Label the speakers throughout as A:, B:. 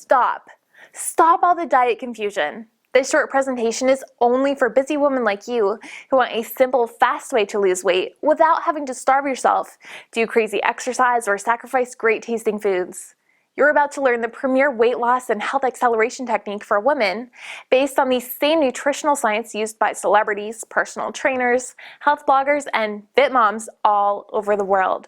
A: stop. Stop all the diet confusion. This short presentation is only for busy women like you who want a simple, fast way to lose weight without having to starve yourself, do crazy exercise, or sacrifice great tasting foods. You're about to learn the premier weight loss and health acceleration technique for women based on the same nutritional science used by celebrities, personal trainers, health bloggers, and fit moms all over the world.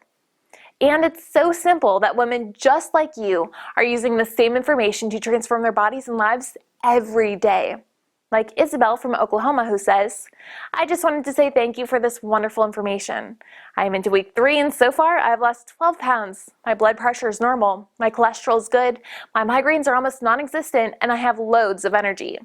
A: And it's so simple that women just like you are using the same information to transform their bodies and lives every day. Like Isabel from Oklahoma, who says, "I just wanted to say thank you for this wonderful information. I am into week 3 and so far I've lost 12 pounds. My blood pressure is normal, my cholesterol is good, my migraines are almost non-existent, and I have loads of energy.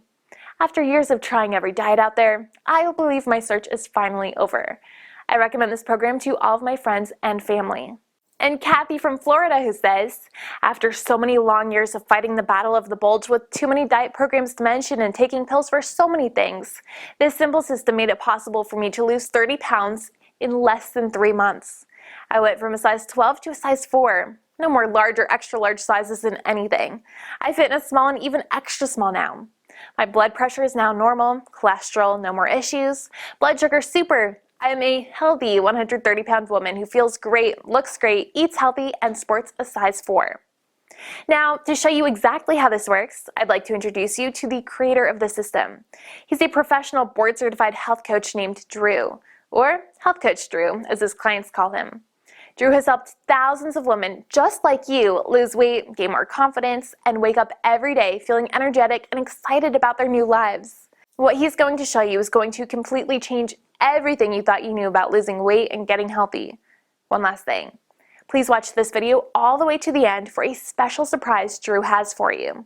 A: After years of trying every diet out there, I believe my search is finally over. I recommend this program to all of my friends and family." And Kathy from Florida, who says, "After so many long years of fighting the battle of the bulge with too many diet programs to mention and taking pills for so many things, this simple system made it possible for me to lose 30 pounds in less than 3 months. I went from a size 12 to a size 4. No more large or extra large sizes in anything. I fit in a small and even extra small now. My blood pressure is now normal, cholesterol, no more issues, blood sugar super. I am a healthy 130-pound woman who feels great, looks great, eats healthy, and sports a size 4. Now, to show you exactly how this works, I'd like to introduce you to the creator of the system. He's a professional board-certified health coach named Drew, or Health Coach Drew, as his clients call him. Drew has helped thousands of women just like you lose weight, gain more confidence, and wake up every day feeling energetic and excited about their new lives. What he's going to show you is going to completely change everything you thought you knew about losing weight and getting healthy. One last thing. Please watch this video all the way to the end for a special surprise Drew has for you.